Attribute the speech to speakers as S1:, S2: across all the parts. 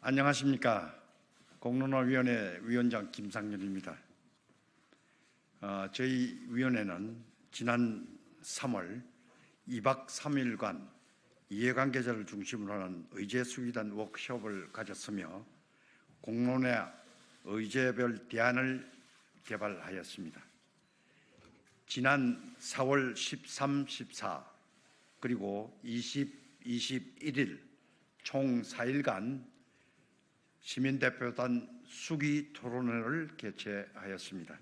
S1: 안녕하십니까. 공론화위원회 위원장 김상렬입니다. 저희 위원회는 지난 3월 2박 3일간 이해관계자를 중심으로 하는 의제수기단 워크숍을 가졌으며 공론화 의제별 대안을 개발하였습니다. 지난 4월 13, 14 그리고 20, 21일 총 4일간 시민대표단 수기 토론회를 개최하였습니다.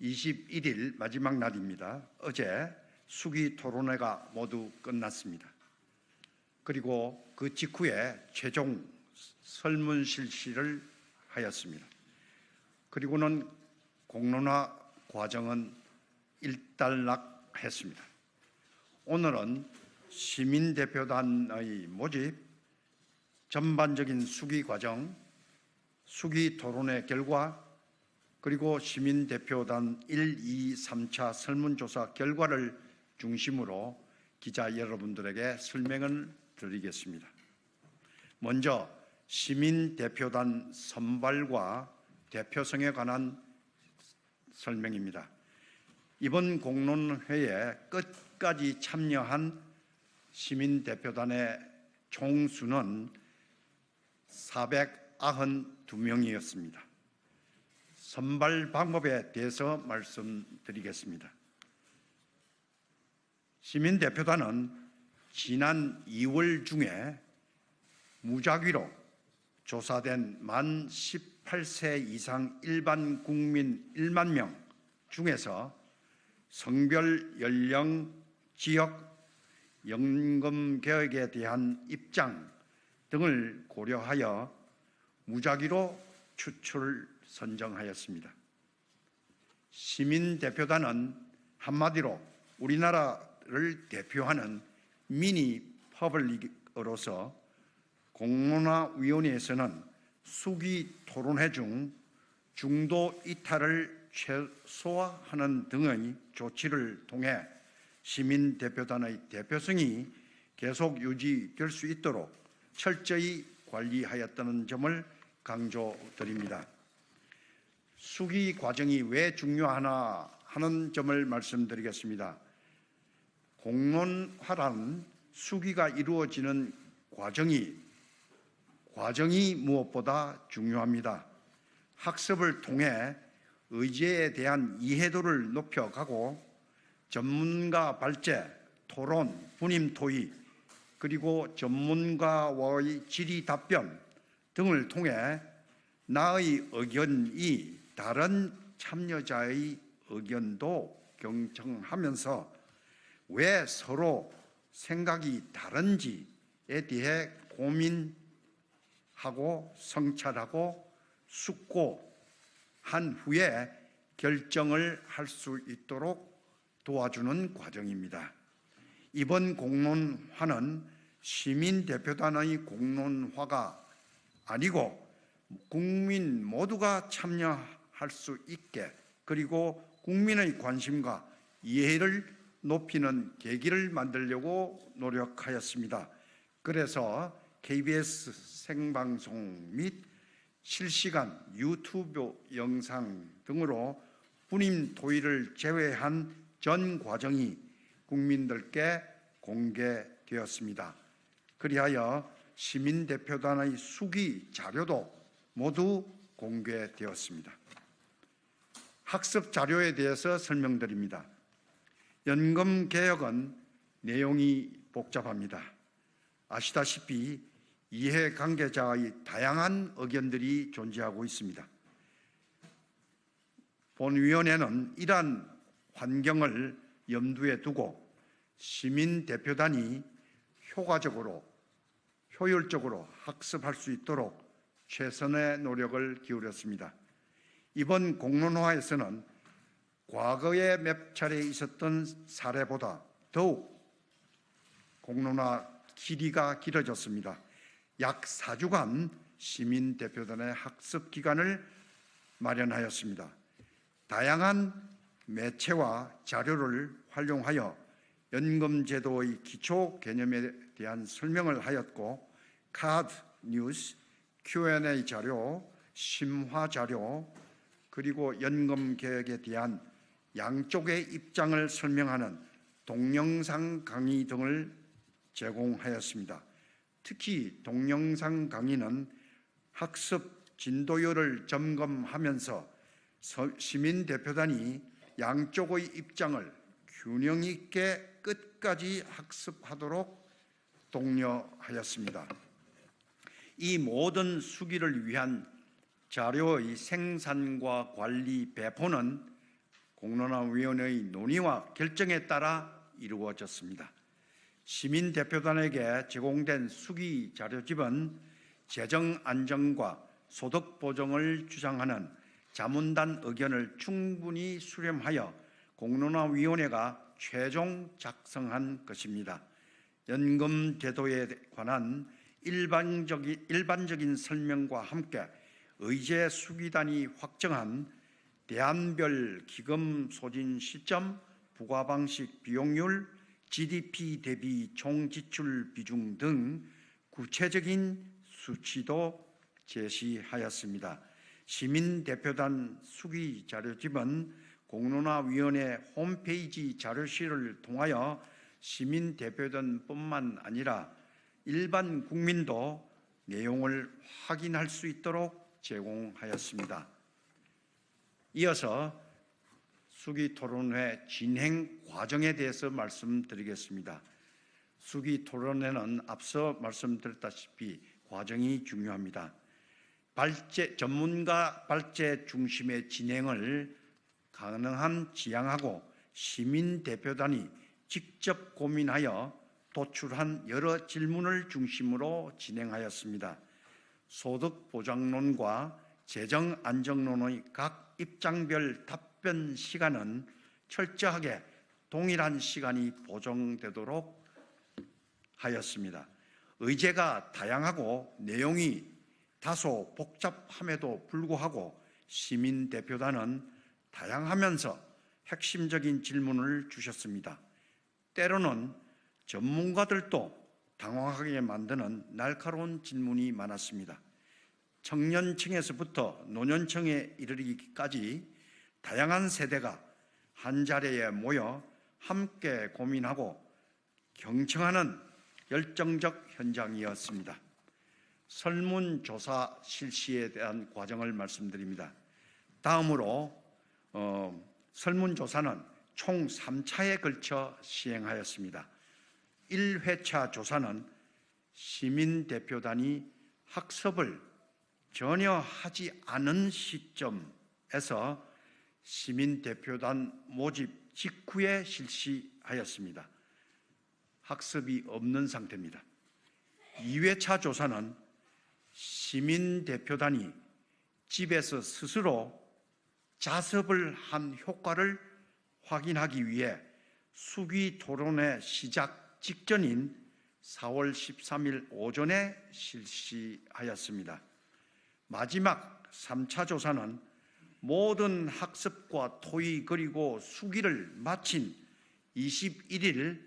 S1: 21일 마지막 날입니다. 어제 수기 토론회가 모두 끝났습니다. 그리고 그 직후에 최종 설문 실시를 하였습니다. 그리고는 공론화 과정은 일단락했습니다. 오늘은 시민대표단의 모집, 전반적인 수기 과정, 수기 토론회 결과, 그리고 시민대표단 1, 2, 3차 설문조사 결과를 중심으로 기자 여러분들에게 설명을 드리겠습니다. 먼저 시민대표단 선발과 대표성에 관한 설명입니다. 이번 공론회에 끝까지 참여한 시민대표단의 총수는 492명이었습니다. 선발 방법에 대해서 말씀드리겠습니다. 시민대표단은 지난 2월 중에 무작위로 조사된 만 18세 이상 일반 국민 1만 명 중에서 성별, 연령, 지역, 연금 개혁에 대한 입장 등을 고려하여 무작위로 추출 선정하였습니다. 시민대표단은 한마디로 우리나라를 대표하는 미니 퍼블릭으로서 공론화위원회에서는 수기 토론회 중 중도 이탈을 최소화하는 등의 조치를 통해 시민대표단의 대표성이 계속 유지될 수 있도록 철저히 관리하였다는 점을 강조드립니다. 수기 과정이 왜 중요하나 하는 점을 말씀드리겠습니다. 공론화란 수기가 이루어지는 과정이 무엇보다 중요합니다. 학습을 통해 의제에 대한 이해도를 높여가고 전문가 발제, 토론, 분임 토의, 그리고 전문가와의 질의 답변 등을 통해 나의 의견이 다른 참여자의 의견도 경청하면서 왜 서로 생각이 다른지에 대해 고민하고 성찰하고 숙고한 후에 결정을 할 수 있도록 도와주는 과정입니다. 이번 공론화는 시민대표단의 공론화가 아니고 국민 모두가 참여할 수 있게, 그리고 국민의 관심과 이해를 높이는 계기를 만들려고 노력하였습니다. 그래서 KBS 생방송 및 실시간 유튜브 영상 등으로 분임 토의를 제외한 전 과정이 국민들께 공개되었습니다. 그리하여 시민대표단의 수기 자료도 모두 공개되었습니다. 학습 자료에 대해서 설명드립니다. 연금 개혁은 내용이 복잡합니다. 아시다시피 이해관계자의 다양한 의견들이 존재하고 있습니다. 본위원회는 이러한 환경을 염두에 두고 시민대표단이 효율적으로 학습할 수 있도록 최선의 노력을 기울였습니다. 이번 공론화에서는 과거에 몇 차례 있었던 사례보다 더욱 공론화 길이가 길어졌습니다. 약 4주간 시민대표단의 학습 기간을 마련하였습니다. 다양한 매체와 자료를 활용하여 연금제도의 기초 개념에 대한 설명을 하였고 카드 뉴스, Q&A 자료, 심화 자료, 그리고 연금 개혁에 대한 양쪽의 입장을 설명하는 동영상 강의 등을 제공하였습니다. 특히 동영상 강의는 학습 진도율을 점검하면서 시민 대표단이 양쪽의 입장을 균형 있게 끝까지 학습하도록 독려하였습니다. 이 모든 수기를 위한 자료의 생산과 관리 배포는 공론화위원회의 논의와 결정에 따라 이루어졌습니다. 시민 대표단에게 제공된 수기 자료집은 재정 안정과 소득 보정을 주장하는 자문단 의견을 충분히 수렴하여 공론화위원회가 최종 작성한 것입니다. 연금 제도에 관한 일반적인 설명과 함께 의제 수기단이 확정한 대안별 기금 소진 시점, 부과 방식 비용률, GDP 대비 총지출 비중 등 구체적인 수치도 제시하였습니다. 시민대표단 수기 자료집은 공론화위원회 홈페이지 자료실을 통하여 시민대표단뿐만 아니라 일반 국민도 내용을 확인할 수 있도록 제공하였습니다. 이어서 수기토론회 진행 과정에 대해서 말씀드리겠습니다. 수기토론회는 앞서 말씀드렸다시피 과정이 중요합니다. 전문가 발제 중심의 진행을 가능한 지향하고 시민대표단이 직접 고민하여 도출한 여러 질문을 중심으로 진행하였습니다. 소득보장론과 재정안정론의 각 입장별 답변 시간은 철저하게 동일한 시간이 보정되도록 하였습니다. 의제가 다양하고 내용이 다소 복잡함에도 불구하고 시민대표단은 다양하면서 핵심적인 질문을 주셨습니다. 때로는 전문가들도 당황하게 만드는 날카로운 질문이 많았습니다. 청년층에서부터 노년층에 이르기까지 다양한 세대가 한자리에 모여 함께 고민하고 경청하는 열정적 현장이었습니다. 설문조사 실시에 대한 과정을 말씀드립니다. 다음으로 설문조사는 총 3차에 걸쳐 시행하였습니다. 1회차 조사는 시민대표단이 학습을 전혀 하지 않은 시점에서 시민대표단 모집 직후에 실시하였습니다. 학습이 없는 상태입니다. 2회차 조사는 시민대표단이 집에서 스스로 자습을 한 효과를 확인하기 위해 수기 토론회 시작 직전인 4월 13일 오전에 실시하였습니다. 마지막 3차 조사는 모든 학습과 토의 그리고 수기를 마친 21일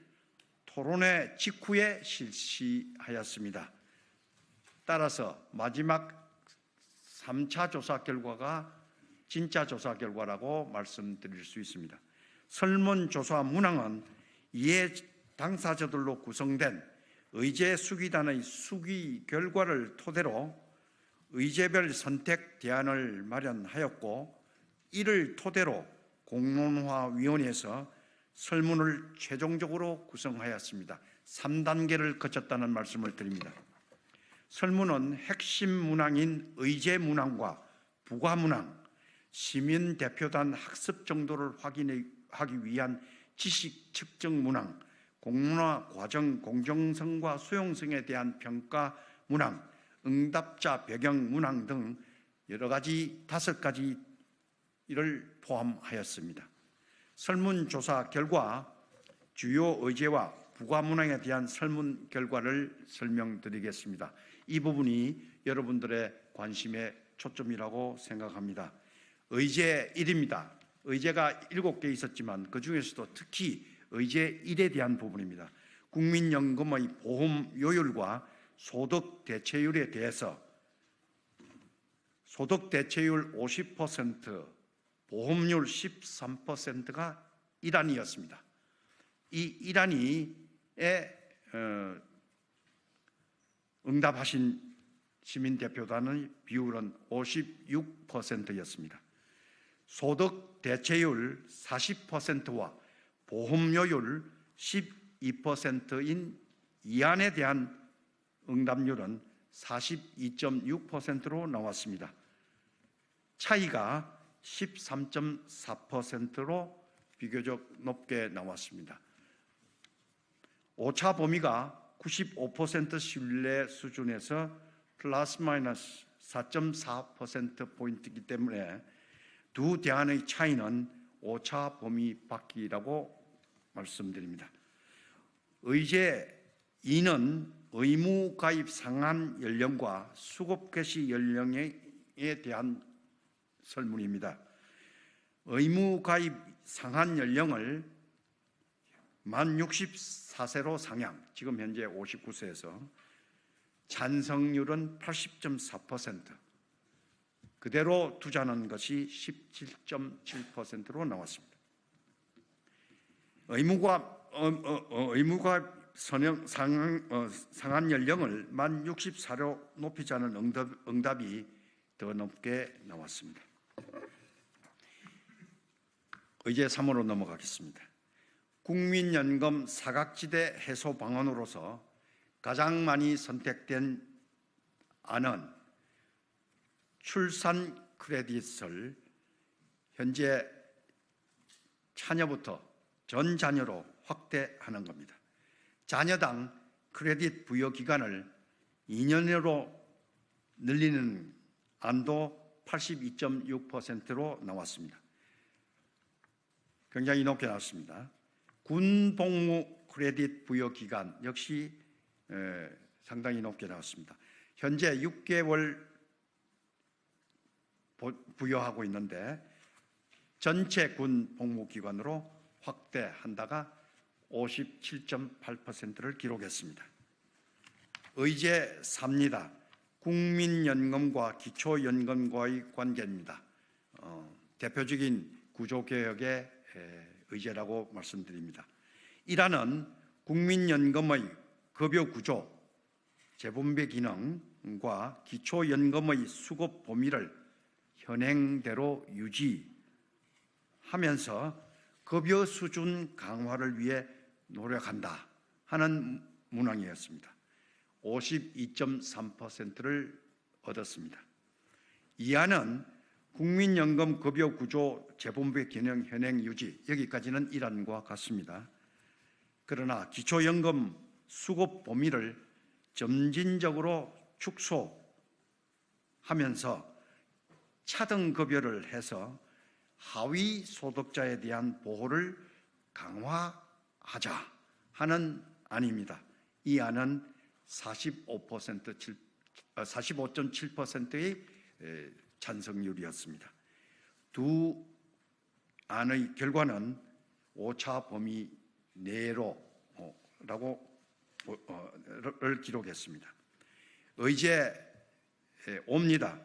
S1: 토론회 직후에 실시하였습니다. 따라서 마지막 3차 조사 결과가 진짜 조사 결과라고 말씀드릴 수 있습니다. 설문조사 문항은 이해 당사자들로 구성된 의제 수기단의 수기 결과를 토대로 의제별 선택 대안을 마련하였고, 이를 토대로 공론화위원회에서 설문을 최종적으로 구성하였습니다. 3단계를 거쳤다는 말씀을 드립니다. 설문은 핵심 문항인 의제 문항과 부과 문항, 시민대표단 학습 정도를 확인하기 위한 지식 측정 문항, 공론화 과정 공정성과 수용성에 대한 평가 문항, 응답자 배경 문항 등 여러 가지 5가지를 포함하였습니다. 설문조사 결과 주요 의제와 부과 문항에 대한 설문 결과를 설명드리겠습니다. 이 부분이 여러분들의 관심의 초점이라고 생각합니다. 의제 1입니다. 의제가 7개 있었지만 그 중에서도 특히 의제 1에 대한 부분입니다. 국민연금의 보험 요율과 소득 대체율에 대해서 소득 대체율 50%, 보험률 13%가 이란이었습니다. 이 이란이에 응답하신 시민대표단의 비율은 56%였습니다. 소득 대체율 40%와 보험료율 12%인 이안에 대한 응답률은 42.6%로 나왔습니다. 차이가 13.4%로 비교적 높게 나왔습니다. 오차 범위가 95% 신뢰 수준에서 플러스 마이너스 4.4%포인트이기 때문에 두 대안의 차이는 오차 범위 밖이라고 말씀드립니다. 의제 2는 의무 가입 상한 연령과 수급 개시 연령에 대한 설문입니다. 의무 가입 상한 연령을 만 64세로 상향, 지금 현재 59세에서 찬성률은 80.4%, 그대로 두자는 것이 17.7%로 나왔습니다. 의무가 상한 연령을 만 64로 높이자는 응답이 더 높게 나왔습니다. 의제 3으로 넘어가겠습니다. 국민연금 사각지대 해소 방안으로서 가장 많이 선택된 안은 출산 크레딧을 현재 자녀부터 전 자녀로 확대하는 겁니다. 자녀당 크레딧 부여 기간을 2년으로 늘리는 안도 82.6%로 나왔습니다. 굉장히 높게 나왔습니다. 군 복무 크레딧 부여 기간 역시 상당히 높게 나왔습니다. 현재 6개월 부여하고 있는데 전체 군 복무 기간으로 확대한다가 57.8%를 기록했습니다. 의제 3입니다. 국민연금과 기초연금과의 관계입니다. 대표적인 구조개혁의 의제라고 말씀드립니다. 1안은 국민연금의 급여 구조, 재분배 기능과 기초연금의 수급 범위를 현행대로 유지하면서 급여 수준 강화를 위해 노력한다 하는 문항이었습니다. 52.3%를 얻었습니다. 2안은 국민연금 급여 구조 재분배 기능 현행 유지, 여기까지는 1안과 같습니다. 그러나 기초연금 수급 범위를 점진적으로 축소하면서 차등급여를 해서 하위 소득자에 대한 보호를 강화하자 하는 안입니다. 이 안은 45.7%의 찬성률이었습니다. 두 안의 결과는 오차 범위 내로를 기록했습니다. 의제 5입니다.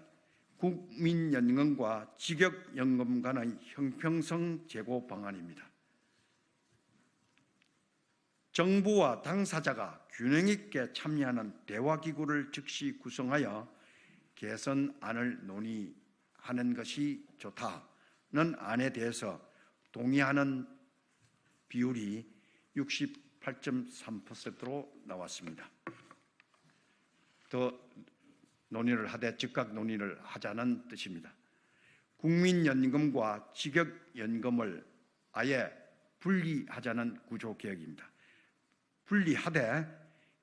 S1: 국민연금과 직역연금 간의 형평성 제고 방안입니다. 정부와 당사자가 균형 있게 참여하는 대화기구를 즉시 구성하여 개선안을 논의하는 것이 좋다는 안에 대해서 동의하는 비율이 68.3%로 나왔습니다. 더 논의를 하되 즉각 논의를 하자는 뜻입니다. 국민연금과 직역연금을 아예 분리하자는 구조개혁입니다. 분리하되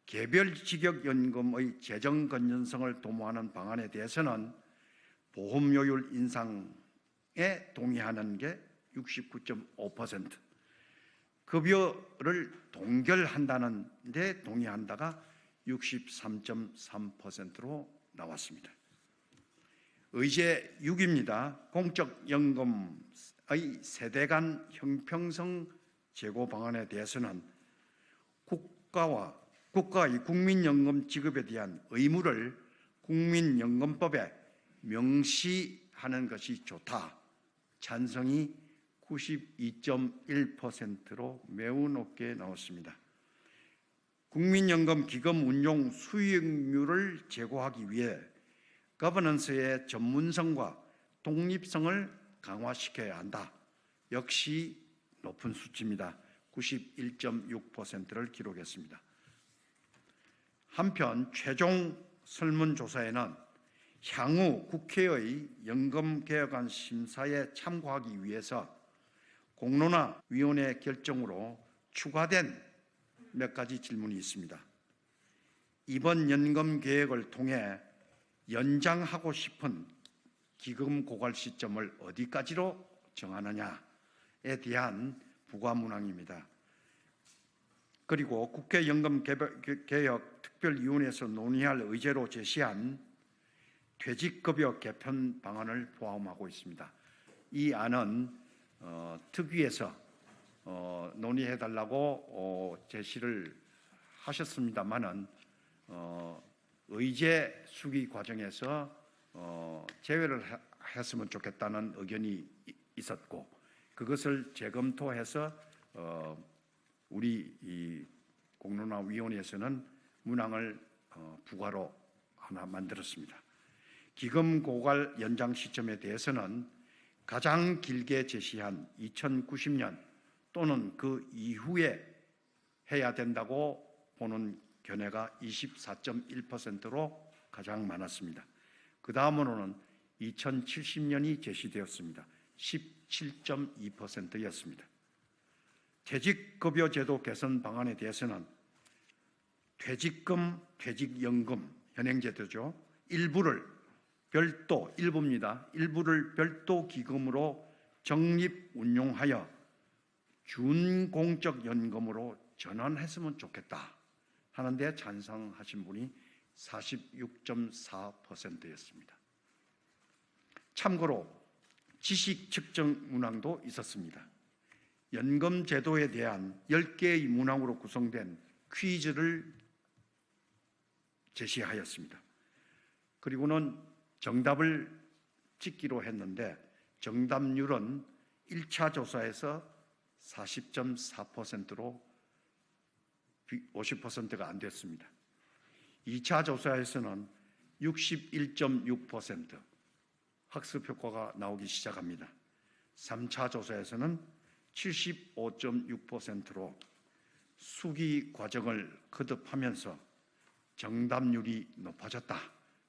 S1: 개별 직역연금의 재정 건전성을 도모하는 방안에 대해서는 보험료율 인상에 동의하는 게 69.5%, 급여를 동결한다는 데 동의한다가 63.3%로 나왔습니다. 의제 6입니다. 공적연금의 세대 간 형평성 제고 방안에 대해서는 국가의 국민연금 지급에 대한 의무를 국민연금법에 명시하는 것이 좋다. 찬성이 92.1%로 매우 높게 나왔습니다. 국민연금 기금 운용 수익률을 제고하기 위해 거버넌스의 전문성과 독립성을 강화시켜야 한다. 역시 높은 수치입니다. 91.6%를 기록했습니다. 한편 최종 설문조사에는 향후 국회의 연금개혁안 심사에 참고하기 위해서 공론화위원회 결정으로 추가된 몇 가지 질문이 있습니다. 이번 연금개혁을 통해 연장하고 싶은 기금 고갈 시점을 어디까지로 정하느냐에 대한 부과문항입니다. 그리고 국회 연금개혁 특별위원회에서 논의할 의제로 제시한 퇴직급여 개편 방안을 포함하고 있습니다. 이 안은 특위에서 논의해달라고 제시를 하셨습니다만은 의제 수기 과정에서 제외를 했으면 좋겠다는 의견이 있었고 그것을 재검토해서 우리 이 공론화위원회에서는 문항을 부과로 하나 만들었습니다. 기금 고갈 연장 시점에 대해서는 가장 길게 제시한 2090년 또는 그 이후에 해야 된다고 보는 견해가 24.1%로 가장 많았습니다. 그 다음으로는 2070년이 제시되었습니다. 17.2%였습니다. 퇴직급여 제도 개선 방안에 대해서는 퇴직금, 퇴직연금, 현행제도죠. 일부를 별도 기금으로 적립 운용하여 준공적 연금으로 전환했으면 좋겠다 하는데 찬성하신 분이 46.4%였습니다. 참고로 지식 측정 문항도 있었습니다. 연금 제도에 대한 10개의 문항으로 구성된 퀴즈를 제시하였습니다. 그리고는 정답을 찍기로 했는데 정답률은 1차 조사에서 40.4%로 50%가 안 됐습니다. 2차 조사에서는 61.6% 학습 효과가 나오기 시작합니다. 3차 조사에서는 75.6%로 수기 과정을 거듭하면서 정답률이 높아졌다.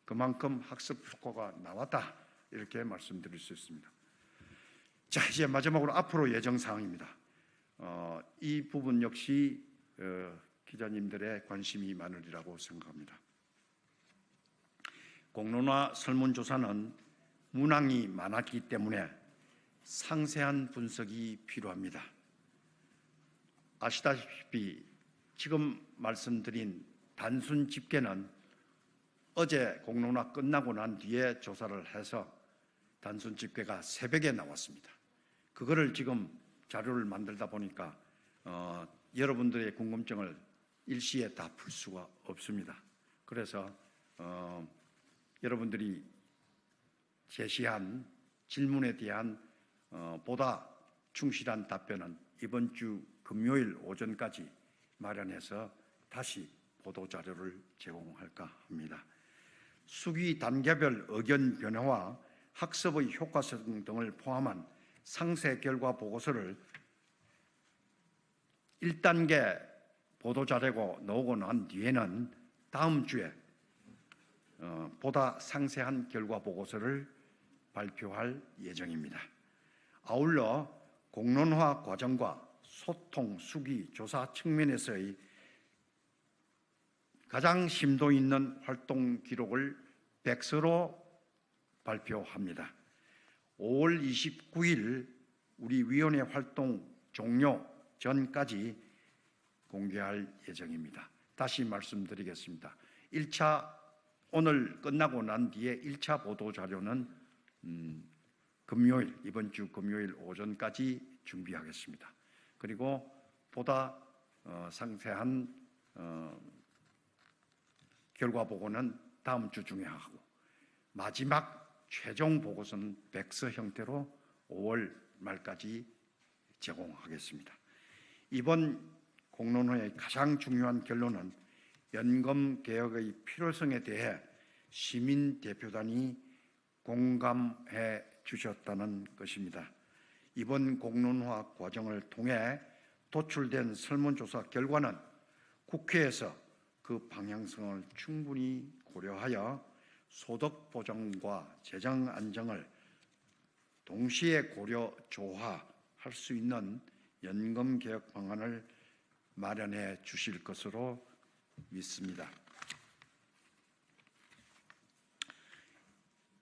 S1: 그만큼 학습 효과가 나왔다. 이렇게 말씀드릴 수 있습니다. 자, 이제 마지막으로 앞으로 예정 사항입니다. 이 부분 역시 기자님들의 관심이 많으리라고 생각합니다. 공론화 설문조사는 문항이 많았기 때문에 상세한 분석이 필요합니다. 아시다시피 지금 말씀드린 단순 집계는 어제 공론화 끝나고 난 뒤에 조사를 해서 단순 집계가 새벽에 나왔습니다. 그거를 지금 자료를 만들다 보니까 여러분들의 궁금증을 일시에 다 풀 수가 없습니다. 그래서 여러분들이 제시한 질문에 대한 보다 충실한 답변은 이번 주 금요일 오전까지 마련해서 다시 보도자료를 제공할까 합니다. 수기 단계별 의견 변화와 학습의 효과성 등을 포함한 상세 결과 보고서를 1단계 보도자료가 나오고 난 뒤에는 다음 주에 보다 상세한 결과 보고서를 발표할 예정입니다. 아울러 공론화 과정과 소통, 수기, 조사 측면에서의 가장 심도 있는 활동 기록을 백서로 발표합니다. 5월 29일 우리 위원회 활동 종료 전까지 공개할 예정입니다. 다시 말씀드리겠습니다. 1차 오늘 끝나고 난 뒤에 1차 보도 자료는 이번 주 금요일 오전까지 준비하겠습니다. 그리고 보다 상세한 결과 보고는 다음 주 중에 하고 마지막 최종 보고서는 백서 형태로 5월 말까지 제공하겠습니다. 이번 공론회의 가장 중요한 결론은 연금 개혁의 필요성에 대해 시민 대표단이 공감해 주셨다는 것입니다. 이번 공론화 과정을 통해 도출된 설문조사 결과는 국회에서 그 방향성을 충분히 고려하여 소득 보장과 재정 안정을 동시에 고려 조화할 수 있는 연금 개혁 방안을 마련해 주실 것으로 믿습니다.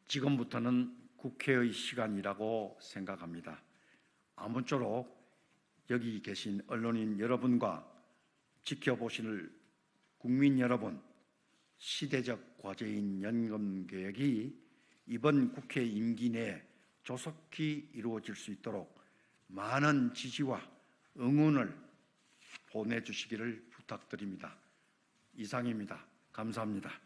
S1: 지금부터는 국회의 시간이라고 생각합니다. 아무쪼록 여기 계신 언론인 여러분과 지켜보실 국민 여러분, 시대적 과제인 연금 개혁이 이번 국회 임기 내에 조속히 이루어질 수 있도록 많은 지지와 응원을 보내주시기를 부탁드립니다. 이상입니다. 감사합니다.